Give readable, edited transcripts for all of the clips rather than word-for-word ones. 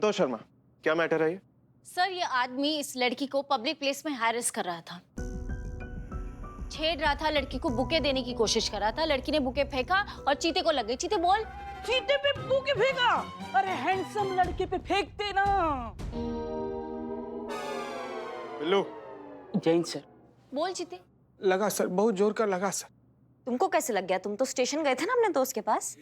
तो शर्मा, क्या मैटर है ये? सर, ये आदमी इस लड़की को पब्लिक प्लेस में हैरेस कर रहा था, छेड़ रहा था, लड़की को बुके देने की कोशिश कर रहा था। लड़की ने बुके फेंका और चीते को लग गई। चीते बोल। चीते पे बुके फेंका? अरे हैंडसम लड़के पे फेंकते ना। बिल्लू। जैन सर। बोल चीते। लगा सर, बहुत जोर का लगा सर। तुमको कैसे लग गया? तुम तो स्टेशन गए थे ना अपने दोस्त के पास।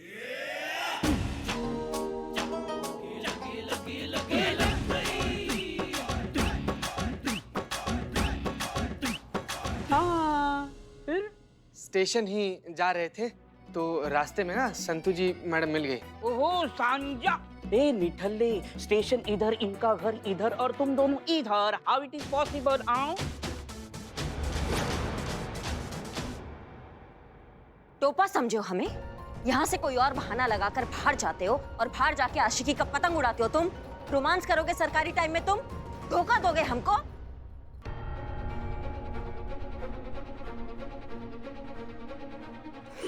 हाँ, फिर? स्टेशन ही जा रहे थे तो रास्ते में ना संतू जी मैडम मिल गई। ओहो सांजा। ए निठल्ले, स्टेशन इधर, इनका घर इधर और तुम दोनों इधर। How it is possible? आओ। टोपा समझो हमें? यहाँ से कोई और बहाना लगाकर बाहर जाते हो और बाहर जाके आशिकी का पतंग उड़ाते हो तुम। रोमांस करोगे सरकारी टाइम में तुम? धोखा दोगे हमको?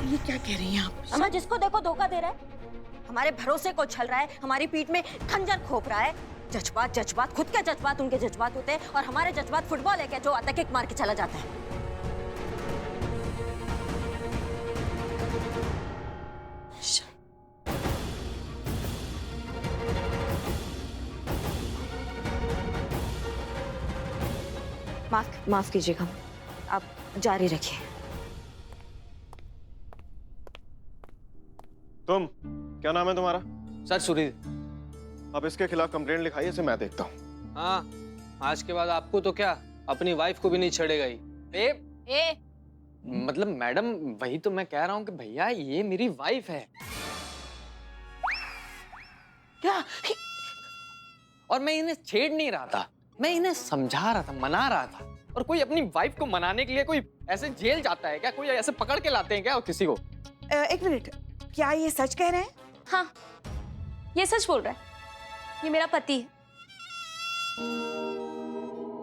ये क्या कह रही हैं आप? अम्मा, जिसको देखो धोखा दे रहा है, हमारे भरोसे को छल रहा है, हमारी पीठ में खंजर खोप रहा है। जज्बात जज्बात, खुद के जज्बात उनके जज्बात होते हैं और हमारे जज्बात फुटबॉल है क्या जो आता किक मार के चला जाता है। माफ कीजिएगा, आप जारी रखिए। तुम, क्या नाम है तुम्हारा? सर सुरील। अब इसके खिलाफ कंप्लेंट लिखाई, इसे मैं देखता हूँ। हाँ, आज के बाद आपको तो क्या, अपनी वाइफ को भी नहीं छेड़ेगा ही। ए, मतलब मैडम, वही तो मैं कह रहा हूँ कि भैया ये मेरी वाइफ है। क्या? और मैं इन्हें छेड़ नहीं रहा था, मैं इन्हें समझा रहा था, मना रहा था। और कोई अपनी वाइफ को मनाने के लिए कोई ऐसे जेल जाता है क्या? कोई ऐसे पकड़ के लाते हैं क्या किसी को? एक मिनट, क्या ये सच कह रहे हैं? हाँ, ये सच बोल रहा है। ये मेरा पति है,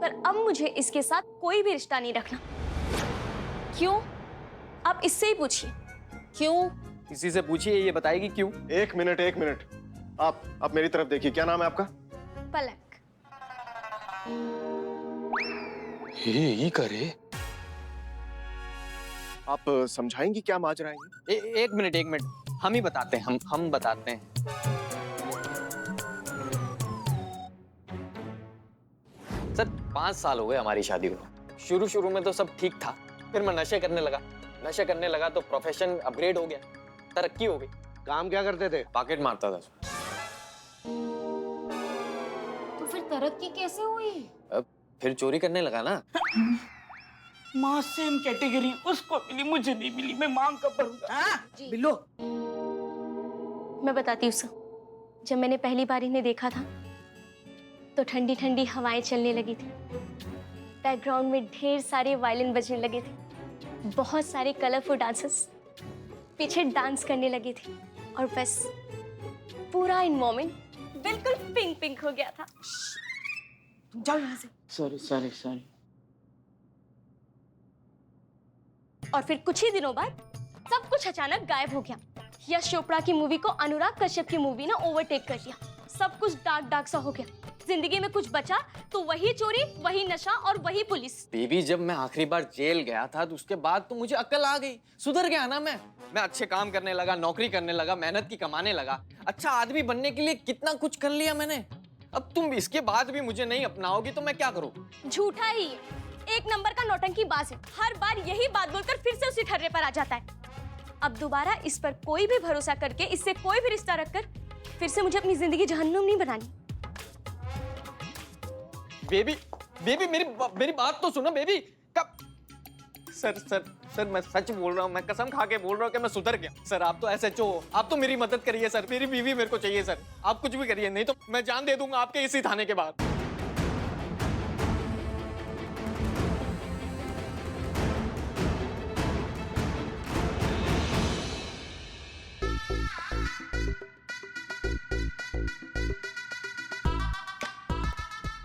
पर अब मुझे इसके साथ कोई भी रिश्ता नहीं रखना। क्यों? आप इससे ही पूछिए। क्यों? किसी से पूछिए, ये बताएगी क्यों। एक मिनट। आप मेरी तरफ देखिए, क्या नाम है आपका? पलक। ये करे। आप समझाएंगी क्या माजरा है ये? एक मिनट, हम ही बताते हैं, हम बताते हैं। सर 5 साल हो गए हमारी शादी को। शुरू में तो सब ठीक था, फिर मैं नशे करने लगा तो प्रोफेशन अपग्रेड हो गया, तरक्की हो गई। काम क्या करते थे? पॉकेट मारता था। तो फिर तरक्की कैसे हुई? अब फिर चोरी करने लगा ना। माँ सेम कैटेगरी, उसको मिली मुझे नहीं मिली, मैं मांग कब भरूंगा? बिल्लू, मैं बताती हूँ सर, जब मैंने पहली बार इन्हें देखा था तो ठंडी ठंडी हवाएं चलने लगी थी, बैकग्राउंड में ढेर सारे वायलिन बजने लगे थे, बहुत सारे कलरफुल डांसर्स पीछे डांस करने लगे थे और बस पूरा एनवायरनमेंट बिल्कुल पिंक पिंक हो गया था। तुम जाओ यहाँ से। सॉरी। और फिर कुछ ही दिनों बाद सब कुछ अचानक गायब हो गया। यश चोपड़ा की मूवी को अनुराग कश्यप की मूवी ने ओवरटेक कर लिया। सब कुछ डार्क सा हो गया। जिंदगी में कुछ बचा तो वही चोरी, वही नशा और वही पुलिस। बेबी, जब मैं आखिरी बार जेल गया था तो उसके बाद तो मुझे अक्ल आ गई, सुधर गया ना मैं अच्छे काम करने लगा, नौकरी करने लगा, मेहनत की कमाने लगा, अच्छा आदमी बनने के लिए कितना कुछ कर लिया मैंने। अब तुम इसके बाद भी मुझे नहीं अपनाओगी तो मैं क्या करूं? झूठा ही, एक नंबर का नौटंकी बाज है। हर बार यही बात बोलकर फिर से उसी ठर्रे पर आ जाता है। अब दोबारा इस पर कोई भी भरोसा करके, इससे कोई भी रिश्ता रखकर फिर से मुझे अपनी जिंदगी जहन्नुम नहीं बनानी। बेबी मेरी बात तो सुनो बेबी। कब? सर मैं सच बोल रहा हूँ, मैं कसम खा के बोल रहा हूँ कि मैं सुधर गया। सर आप तो SHO हो, आप तो मेरी मदद करिए सर, मेरी बीवी मेरे को चाहिए सर, आप कुछ भी करिए, नहीं तो मैं जान दे दूंगा आपके इसी थाने के बाद।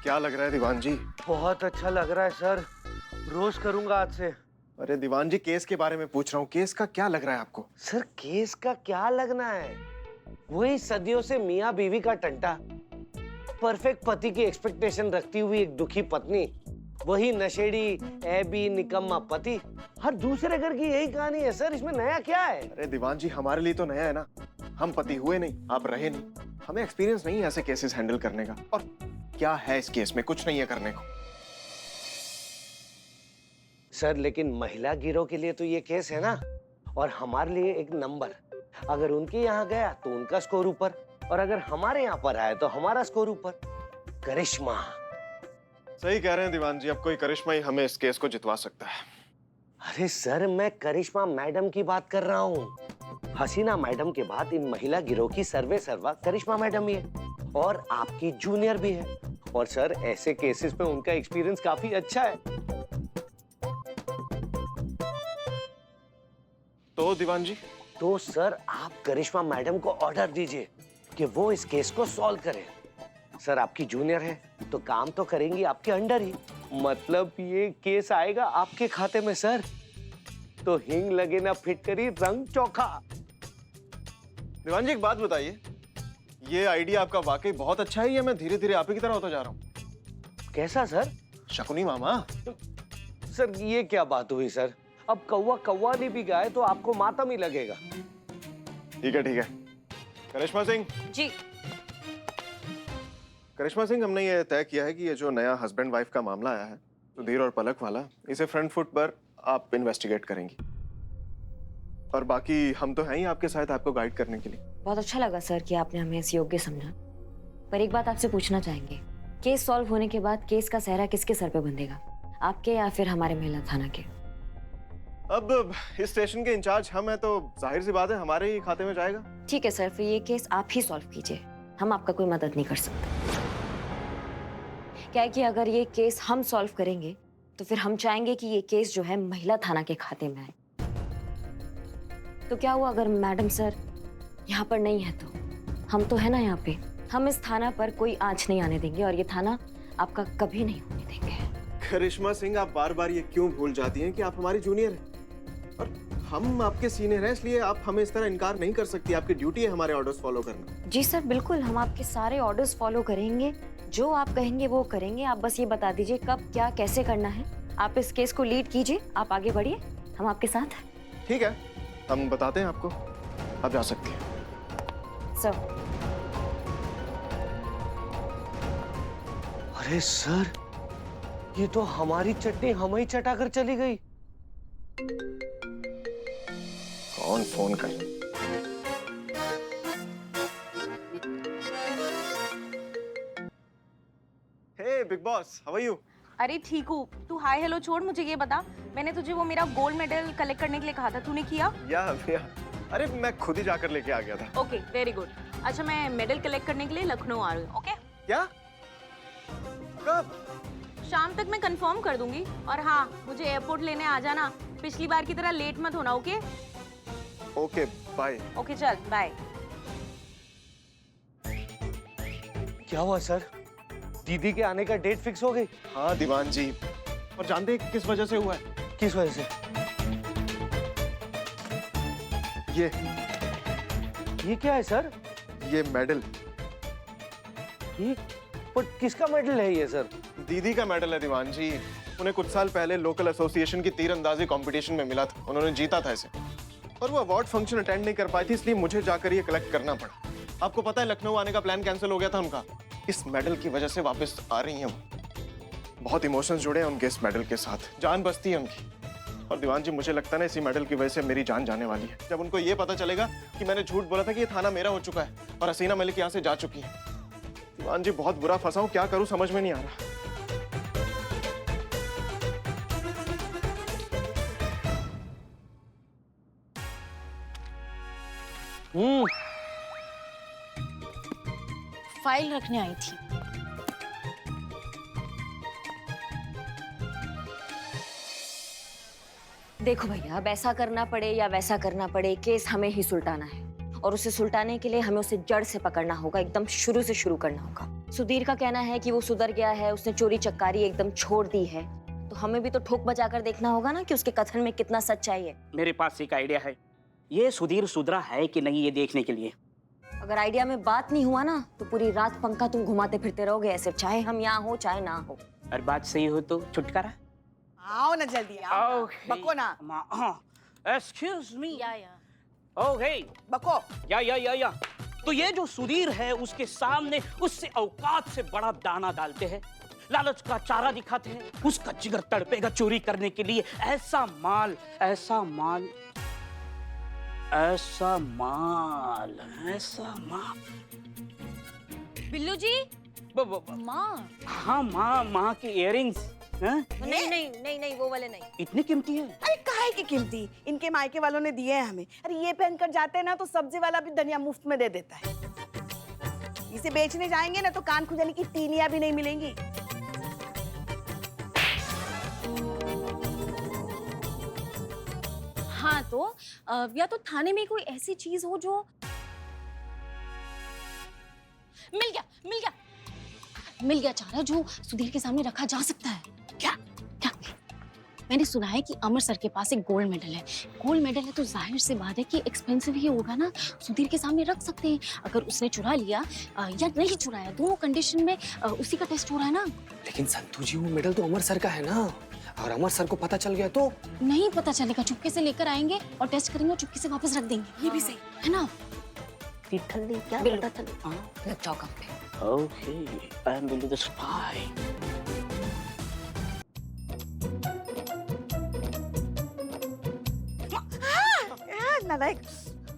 क्या लग रहा है दीवान जी? बहुत अच्छा लग रहा है सर, रोज करूंगा आज से। अरे दीवान जी, केस के बारे में पूछ रहा हूँ, केस का क्या लग रहा है आपको? सर केस का क्या लगना है, वही सदियों से मियाँ बीवी का टंटा। परफेक्ट पति की एक्सपेक्टेशन रखती हुई एक दुखी पत्नी, वही नशेड़ी ऐबी निकम्मा पति। हर दूसरे घर की यही कहानी है सर, इसमें नया क्या है? अरे दीवान जी, हमारे लिए तो नया है ना, हम पति हुए नहीं, आप रहे नहीं, हमें एक्सपीरियंस नहीं है ऐसे केसेस हैंडल करने का। और क्या है इस केस में? कुछ नहीं है करने को। सर लेकिन महिला गिरोह के लिए तो ये केस है ना, और हमारे लिए एक नंबर। अगर उनके यहाँ गया तो उनका स्कोर ऊपर, और अगर हमारे यहाँ पर आए तो हमारा स्कोर ऊपर। करिश्मा। सही कह रहे हैं दीवान जी, अब कोई करिश्मा ही हमें इस केस को जितवा सकता है। अरे सर, मैं करिश्मा मैडम की बात कर रहा हूँ। हसीना मैडम के बाद इन महिला गिरोह की सर्वे सर्वा करिश्मा मैडम ही है, और आपकी जूनियर भी है। और सर ऐसे केसेस में उनका एक्सपीरियंस काफी अच्छा है। तो दीवान जी? तो सर आप करिश्मा मैडम को ऑर्डर दीजिए कि वो इस केस को सॉल्व करें। सर आपकी जूनियर है तो काम तो करेंगी आपके अंडर ही, मतलब ये केस आएगा आपके खाते में सर। तो हिंग लगे ना फिटकरी रंग चोखा। दीवान जी एक बात बताइए, ये आइडिया आपका वाकई बहुत अच्छा है या मैं धीरे धीरे आप ही की तरह होता जा रहा हूँ? कैसा सर? शकुनी मामा। सर ये क्या बात हुई सर? अब कौवा कौवा नहीं भी गाए तो आपको मातम ही लगेगा। ठीक है ठीक है। करिश्मा सिंह। जी। करिश्मा सिंह, हमने ये तय किया है कि ये जो नया हस्बैंड वाइफ का मामला आया है, सुधीर और पलक वाला, इसे फ्रंट फुट पर आप इन्वेस्टिगेट करेंगी, और बाकी हम तो हैं ही आपके साथ आपको गाइड करने के लिए। बहुत अच्छा लगा सर कि आपने हमें इस योग्य समझा। पर एक बात आपसे पूछना चाहेंगे, केस सॉल्व होने के बाद केस का सहरा किसके सर पे बंधेगा, आपके या फिर हमारे महिला थाना के? अब इस स्टेशन के इंचार्ज हम हैं तो जाहिर सी बात है हमारे ही खाते में जाएगा। ठीक है सर, फिर ये केस आप ही सॉल्व कीजिए, हम आपका कोई मदद नहीं कर सकते। क्या है कि अगर ये केस हम सॉल्व करेंगे तो फिर हम चाहेंगे कि ये केस जो है महिला थाना के खाते में आए। तो क्या हुआ अगर मैडम सर यहाँ पर नहीं है? तो हम तो है ना यहाँ पे, हम इस थाना पर कोई आंच नहीं आने देंगे और ये थाना आपका कभी नहीं होने देंगे। करिश्मा सिंह, आप बार बार ये क्यों भूल जाती हैं कि आप हमारी जूनियर हैं और हम आपके सीनियर हैं, इसलिए आप हमें इस तरह इनकार नहीं कर सकती। आपकी ड्यूटी है हमारे ऑर्डर्स फॉलो करना। जी सर बिल्कुल, हम आपके सारे ऑर्डर्स फॉलो करेंगे, जो आप कहेंगे वो करेंगे। आप बस ये बता दीजिए कब क्या कैसे करना है। आप इस केस को लीड कीजिए, आप आगे बढ़िए, हम आपके साथ हैं। ठीक है, हम बताते हैं आपको, आप जा सकती हैं। सर। अरे सर, ये तो हमारी चटनी हम ही चटा कर चली गई। कौन फोन कर? Hey Bigg Boss, how are you? अरे ठीक हूँ, तू हाय हेलो छोड़, मुझे ये बता, मैंने तुझे वो मेरा गोल्ड मेडल कलेक्ट करने के लिए कहा था, तूने किया? या अरे मैं खुद ही जाकर लेके आ गया था। Okay very good. अच्छा मैं मेडल कलेक्ट करने के लिए लखनऊ आ रही हूँ। ओके क्या? कब? शाम तक मैं कंफर्म कर दूंगी। और हाँ, मुझे एयरपोर्ट लेने आ जाना, पिछली बार की तरह लेट मत होना। Okay okay bye. ओके चल बाय। क्या हुआ सर? दीदी के आने का डेट फिक्स हो गई? हाँ दीवान जी, और जानते हैं किस वजह से हुआ है? किस वजह से? ये क्या है सर? ये मेडल। ये पर किसका मेडल है ये सर? दीदी का मेडल है दीवान जी। उन्हें कुछ साल पहले लोकल एसोसिएशन की तीरंदाजी कंपटीशन में मिला था, उन्होंने जीता था इसे, और वो अवार्ड फंक्शन अटेंड नहीं कर पाई थी, इसलिए मुझे जाकर ये कलेक्ट करना पड़ा। आपको पता है लखनऊ आने का प्लान कैंसिल हो गया था उनका, इस मेडल की वजह से वापस आ रही हैं वो। बहुत इमोशंस जुड़े हैं उनके इस मेडल के साथ, जान बचती है उनकी। और दीवान जी मुझे लगता है ना इसी मेडल की वजह से मेरी जान जाने वाली है। जब उनको ये पता चलेगा कि मैंने झूठ बोला था कि ये थाना मेरा हो चुका है और हसीना मलिक यहाँ से जा चुकी है। दीवान जी बहुत बुरा फंसा हूँ, क्या करूँ समझ में नहीं आ रहा। फाइल रखने आई थी। देखो भैया, अब ऐसा करना पड़े या वैसा करना पड़े, केस हमें ही सुलटाना है, और उसे सुलटाने के लिए हमें उसे जड़ से पकड़ना होगा, एकदम शुरू से शुरू करना होगा। सुधीर का कहना है कि वो सुधर गया है, उसने चोरी चक्कारी एकदम छोड़ दी है, तो हमें भी तो ठोक बजाकर देखना होगा ना कि उसके कथन में कितना सच्चाई है। मेरे पास एक आइडिया है, ये सुधीर सुधरा है कि नहीं ये देखने के लिए अगर आइडिया में बात नहीं हुआ ना तो पूरी रात पंखा तुम घुमाते फिरते रहोगे ऐसे, चाहे हम यहाँ हो चाहे ना हो। और बात सही हो तो छुटकारा। आओ ना जल्दी आओ। बको ना। Excuse me. या ओके। बको। या। तो ये जो सुधीर है उसके सामने उससे औकात से बड़ा दाना डालते हैं, लालच का चारा दिखाते हैं, उसका जिगर तड़पेगा चोरी करने के लिए। ऐसा माल बिल्लू जी माँ। हाँ माँ के इयररिंग्स। नहीं वो वाले नहीं। इतनी कीमती है? अरे काहे की कीमती, इनके मायके वालों ने दिए हैं हमें। अरे ये पहनकर जाते हैं ना तो सब्जी वाला भी धनिया मुफ्त में दे देता है। इसे बेचने जाएंगे ना तो कान खुजाने की तीलियां भी नहीं मिलेंगी। हाँ तो या तो थाने में कोई ऐसी चीज हो जो मिल गया चारा जो सुधीर के सामने रखा जा सकता है। क्या मैंने सुना है कि अमर सर के पास एक गोल्ड मेडल है। गोल्ड मेडल है तो जाहिर सी बात है कि एक्सपेंसिव ही होगा ना, सुधीर के सामने रख सकते हैं। अगर उसने चुरा लिया या नहीं चुराया, दोनों कंडीशन में उसी का टेस्ट हो रहा है ना। लेकिन संतू जी वो मेडल तो अमर सर का है ना, और अमर सर को पता चल गया तो? नहीं पता चलेगा, चुपके से लेकर आएंगे और टेस्ट करेंगे और चुपके से वापस रख देंगे। ये भी सही है ना। क्या पता चले। लग जाओ काम पे। Okay, I am Billy the spy. नालायक।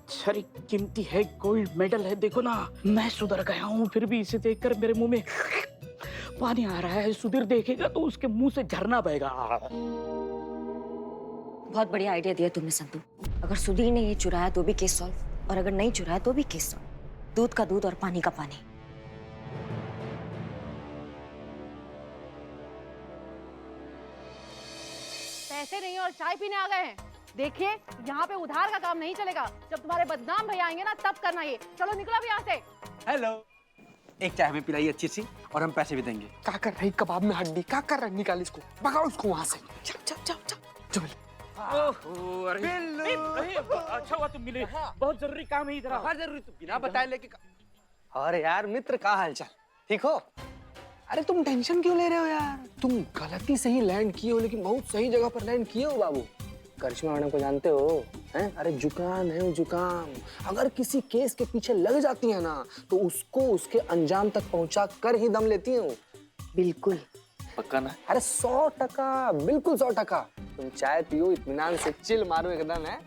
सारी कीमती है, गोल्ड मेडल है। देखो ना मैं सुधर गया हूँ, फिर भी इसे देखकर मेरे मुंह में पानी आ रहा है। सुधीर देखेगा तो उसके मुंह से झरना बहेगा। बहुत बढ़िया आइडिया दिया तुमने संतू। अगर सुधीर ने ये चुराया तो भी केस सॉल्व, और अगर नहीं चुराया तो भी केस सॉल्व। दूध का दूध और पानी का पानी। पैसे नहीं और चाय पीने आ गए हैं। देखिए यहाँ पे उधार का काम नहीं चलेगा। जब तुम्हारे बदनाम भैया आएंगे ना तब करना ये। चलो निकलो अब यहाँ से। हेलो, एक चाय हमें पिलाई अच्छी सी और हम पैसे भी देंगे। क्या कर रही कबाब में हड्डी, क्या कर रही? निकाल इसको, भगाओ इसको वहाँ से। चल। अच्छा हुआ तुम मिले, बहुत जरूरी काम है इधर। हाँ जरूरी, तो बिना बताए लेके। अरे यार मित्र, का हाल चाल? ठीक हो? अरे तुम टेंशन क्यों ले रहे हो यार? तुम गलती से ही लैंड किए हो, लेकिन बहुत सही जगह पर लैंड किए हो बाबू। करिश्मा मैडम को जानते हो हैं? अरे जुकाम है जुकाम। अगर किसी केस के पीछे लग जाती है ना तो उसको उसके अंजाम तक पहुंचा कर ही दम लेती है। बिल्कुल पक्का ना? अरे 100%, बिल्कुल 100%। तुम चाय पियो, इत्मीनान से चिल मारो एकदम। है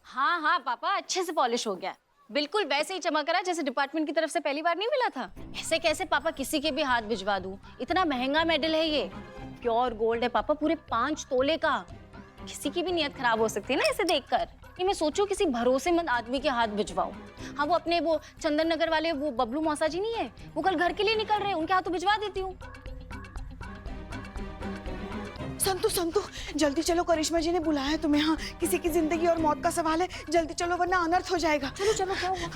हाँ पापा, अच्छे से पॉलिश हो गया, बिल्कुल वैसे ही चमक रहा है जैसे डिपार्टमेंट की तरफ से पहली बार नहीं मिला था। ऐसे कैसे पापा किसी के भी हाथ भिजवा दूं? इतना महंगा मेडल है ये, प्योर गोल्ड है पापा, पूरे 5 तोले का। किसी की भी नियत खराब हो सकती है ना इसे देखकर। ये मैं सोचूं किसी भरोसेमंद आदमी के हाथ भिजवाऊं। हाँ वो अपने वो चंदन नगर वाले वो बबलू मौसा जी नहीं है, वो कल घर के लिए निकल रहे हैं, उनके हाथों भिजवा देती हूँ। संतू जल्दी चलो, करिश्मा जी ने बुलाया है तुम्हें। हाँ किसी की जिंदगी और मौत का सवाल है, जल्दी चलो वरना अनर्थ हो जाएगा। चलो क्या हुआ?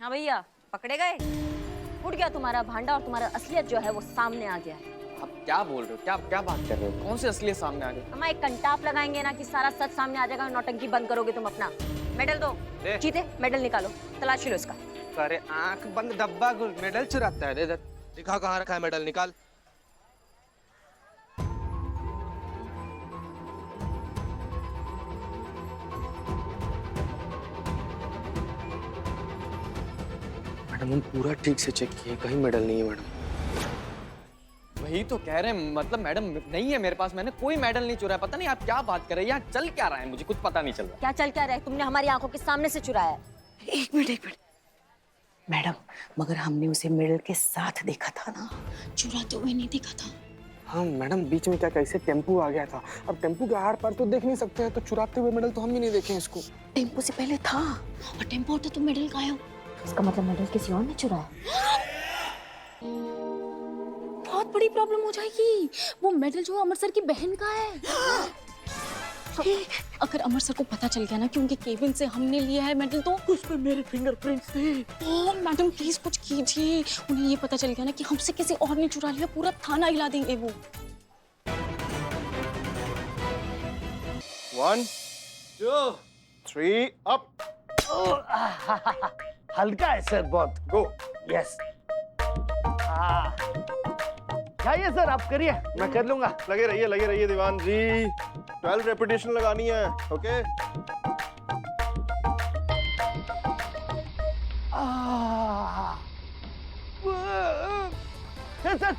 हाँ भैया, पकड़े गए। उठ गया तुम्हारा भांडा और तुम्हारा असलियत जो है वो सामने आ गया है। आप क्या बोल रहे हो? क्या बात कर रहे हो? कौन सी असलियत सामने आ गई? हम एक कंटाप लगाएंगे ना कि सारा सच सामने आ जाएगा। नौटंकी बंद करोगे तुम अपना। मेडल दो। चीते मेडल निकालो, तलाशी लो इसका। अरे आंख बंद डब्बा मेडल चुराता है। इधर दिखा कहाँ रखा है मेडल, निकाल। मैडम हम पूरा ठीक से चेक किए, कहीं मेडल नहीं है मैडम। वही तो कह रहे हैं, मतलब मैडम नहीं है मेरे पास, मैंने कोई मेडल नहीं चुराया। पता नहीं आप क्या बात कर रहे हैं, यहाँ चल क्या रहा है मुझे कुछ पता नहीं चल रहा। क्या चल क्या रहा है? तुमने हमारी आंखों के सामने से चुराया। एक मिनट मैडम, मगर हमने उसे मेडल के साथ देखा था ना। चुराते हुए नहीं देखा था। हाँ मैडम, बीच में क्या कैसे टेम्पू आ गया था। अब टेम्पू के आर पार तो देख नहीं सकते हैं, तो चुराते हुए मेडल तो हम भी नहीं देखे इसको। टेम्पो से पहले था। और टेम्पो होता तो मेडल गायब। इसका मतलब मेडल किसी और ने चुराया। बहुत बड़ी प्रॉब्लम हो जाएगी। वो मेडल जो अमर सर की बहन का है। अगर अमर सर को पता चल गया ना कि उनके केबिन से हमने लिया है मेडल, तो उस पे मेरे फिंगरप्रिंट्स थे। ओह मैडम प्लीज कुछ कीजिए। उन्हें ये पता चल गया ना कि हमसे किसी और ने चुरा लिया, पूरा थाना हिला देंगे वो। 1 2 3 अप। हल्का है सर बहुत। गो। यस। जाइए सर, आप करिए, मैं कर लूंगा। लगे रहिए दीवान जी। 12 रेपिटेशन लगानी है। ओके। सर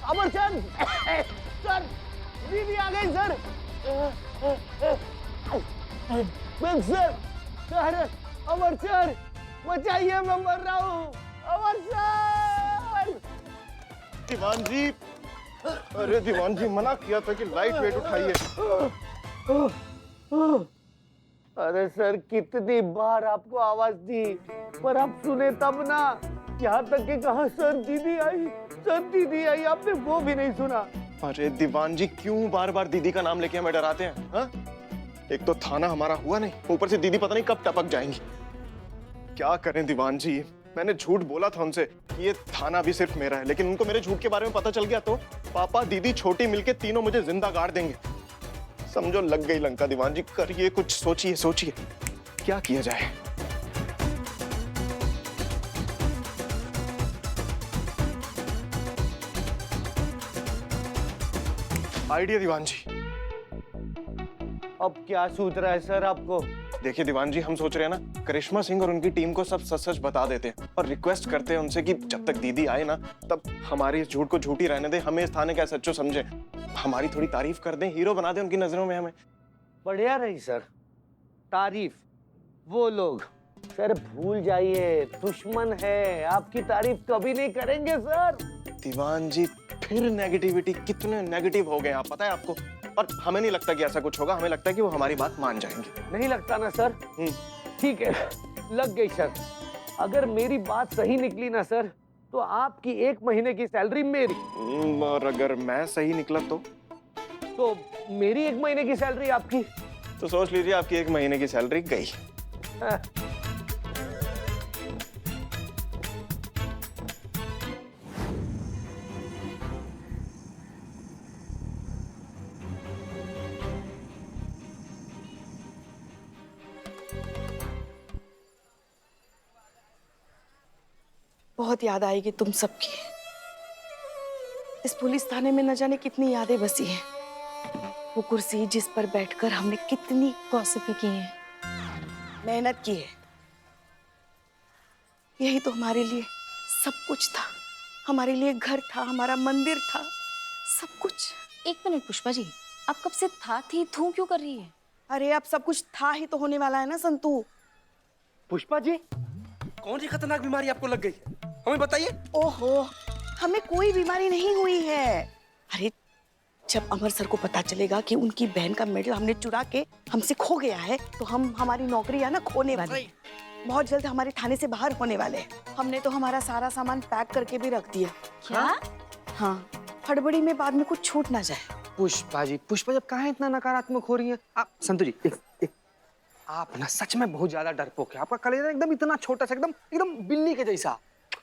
अमरचंद सर, दीदी आ गई सर। सर अमरचंद बचाइए, मैं मर रहा हूँ। अमरचंद। दीवान जी, अरे दीवान जी मना किया था कि लाइट वेट उठाइए। अरे सर, कितनी बार आपको आवाज दी, पर आप सुने तब ना। यहाँ तक कि कहा सर दीदी आई, आपने वो भी नहीं सुना। अरे दीवान जी, क्यों बार बार दीदी का नाम लेके हमें डराते हैं? हा? एक तो थाना हमारा हुआ नहीं, ऊपर से दीदी पता नहीं कब टपक जाएंगी। क्या करें दीवान जी, मैंने झूठ बोला था उनसे कि ये थाना भी सिर्फ मेरा है, लेकिन उनको मेरे झूठ के बारे में पता चल गया तो पापा, दीदी, छोटी मिलके तीनों मुझे जिंदा गाड़ देंगे। समझो लग गई लंका। दीवान जी करिए कुछ, सोचिए क्या किया जाए। आइडिया दीवान जी। अब क्या सूझ रहा है सर आपको? देखिए दीवान जी, हम सोच रहे हैं ना करिश्मा सिंह और उनकी टीम को सब सच सच बता देते हैं और रिक्वेस्ट करते हैं उनसे कि जब तक दीदी आए ना तब हमारी इस झूठ को झूठी रहने दें, हमें इस थाने का सच्चो समझे, हमारी थोड़ी तारीफ कर दें, हीरो बना दें उनकी नजरों में हमें। बढ़िया रही सर तारीफ। वो लोग सर भूल जाइए, दुश्मन है, आपकी तारीफ कभी नहीं करेंगे सर। दीवान जी फिर नेगेटिविटी, कितने नेगेटिव हो गए आप, पता है आपको। और हमें नहीं लगता कि ऐसा कुछ होगा, हमें लगता है कि वो हमारी बात मान जाएंगे। नहीं लगता ना सर? ठीक है, लग गई सर। अगर मेरी बात सही निकली ना सर, तो आपकी 1 महीने की सैलरी मेरी। और अगर मैं सही निकला तो मेरी 1 महीने की सैलरी आपकी। तो सोच लीजिए आपकी 1 महीने की सैलरी गई। बहुत याद आएगी तुम सबकी। इस पुलिस थाने में न जाने कितनी यादें बसी हैं। वो कुर्सी जिस पर बैठकर हमने कितनी गॉसिप की है, मेहनत की है। यही तो हमारे लिए सब कुछ था। हमारे लिए घर था, हमारा मंदिर था, सब कुछ। 1 मिनट पुष्पा जी, आप कब से था थी थू क्यों कर रही है? अरे अब सब कुछ था ही तो होने वाला है ना संतू। पुष्पा जी, कौन सी खतरनाक बीमारी आपको लग गई, हमें बताइए। ओहो, हमें कोई बीमारी नहीं हुई है। अरे जब अमर सर को पता चलेगा कि उनकी बहन का मेडल हमने चुरा के हमसे खो गया है, तो हमारी नौकरी है ना खोने वाली है। बहुत जल्द हमारे थाने से बाहर होने वाले हैं। हमने तो हमारा सारा सामान पैक करके भी रख दिया। क्या? हाँ, हड़बड़ी में बाद में कुछ छूट ना जाए। पुष्पा जी जब कहाँ इतना नकारात्मक हो रही है आप? संतु जी, आप ना सच में बहुत ज्यादा डरपोक है। आपका कलेजा एकदम इतना छोटा सा, एकदम बिल्ली के जैसा।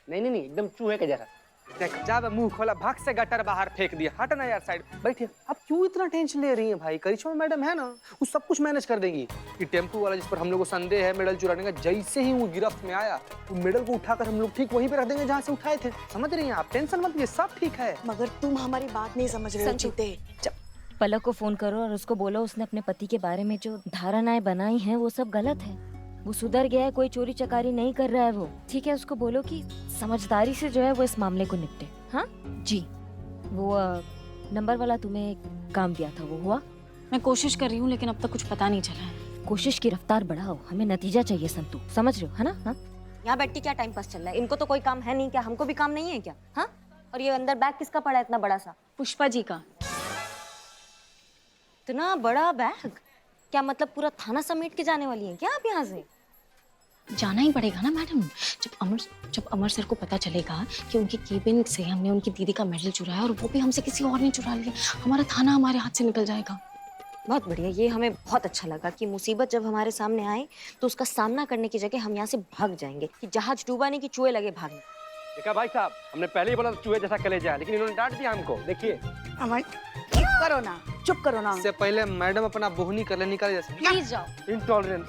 नहीं, एकदम चूहे के जैसा। देख, ज्यादा मुंह खोला, भाग से गटर बाहर फेंक दिया। हट ना यार, साइड बैठिए। आप क्यों इतना टेंशन ले रही हैं भाई? करिश्मा मैडम है ना, वो सब कुछ मैनेज कर देंगी। कि टेम्पू वाला जिस पर हम लोग को संदेह है मेडल चुराने का, जैसे ही वो गिरफ्त में आया, वो मेडल को उठाकर हम लोग ठीक वहीं पे रख देंगे जहाँ से उठाए थे। समझ रही हैं आप? टेंशन मत लीजिए, सब ठीक है। मगर तुम हमारी बात नहीं समझ रहे हो चीते। पलक को फोन करो और उसको बोलो उसने अपने पति के बारे में जो धारणाएं बनाई हैं वो सब गलत है। वो सुधर गया है, कोई चोरी चकारी नहीं कर रहा है वो। ठीक है, उसको बोलो कि समझदारी से जो है वो इस मामले को निपटे। हाँ जी। वो नंबर वाला तुम्हें काम दिया था, वो हुआ? मैं कोशिश कर रही हूँ लेकिन अब तक कुछ पता नहीं चला है। कोशिश की रफ्तार बढ़ाओ, हमें नतीजा चाहिए संतु, समझ रहे हो है ना? हाँ, यहाँ बैठ के क्या टाइम पास चल रहा है? इनको तो कोई काम है नहीं क्या? हमको भी काम नहीं है क्या? हाँ, और ये अंदर बैग किसका पड़ा है इतना बड़ा सा? पुष्पा जी का। इतना बड़ा बैग? क्या मतलब पूरा थाना समेट के जाने वाली हैं क्या आप यहाँ से? जाना ही पड़ेगा ना मैडम। जब अमर सर को पता चलेगा कि उनके केबिन से हमने उनकी दीदी का मेडल चुराया और वो भी हमसे किसी और ने चुरा लिया, हमारा थाना हमारे हाथ से निकल जाएगा। बहुत बढ़िया, ये हमें बहुत अच्छा लगा कि मुसीबत जब हमारे सामने आए तो उसका सामना करने की जगह हम यहाँ से भाग जाएंगे, कि जहाज डूबा नहीं कि चूहे लगे भागने। देखा भाई साहब, हमने पहले ही बोला था चूहे जैसा कलेजा है, लेकिन इन्होंने डांट दिया हमको। देखिए अमर चुप करो ना, चुप करो ना। इससे पहले मैडम अपना बोहनी कर ले निकल जैसे। प्लीज जाओ। इंटॉलरेंस।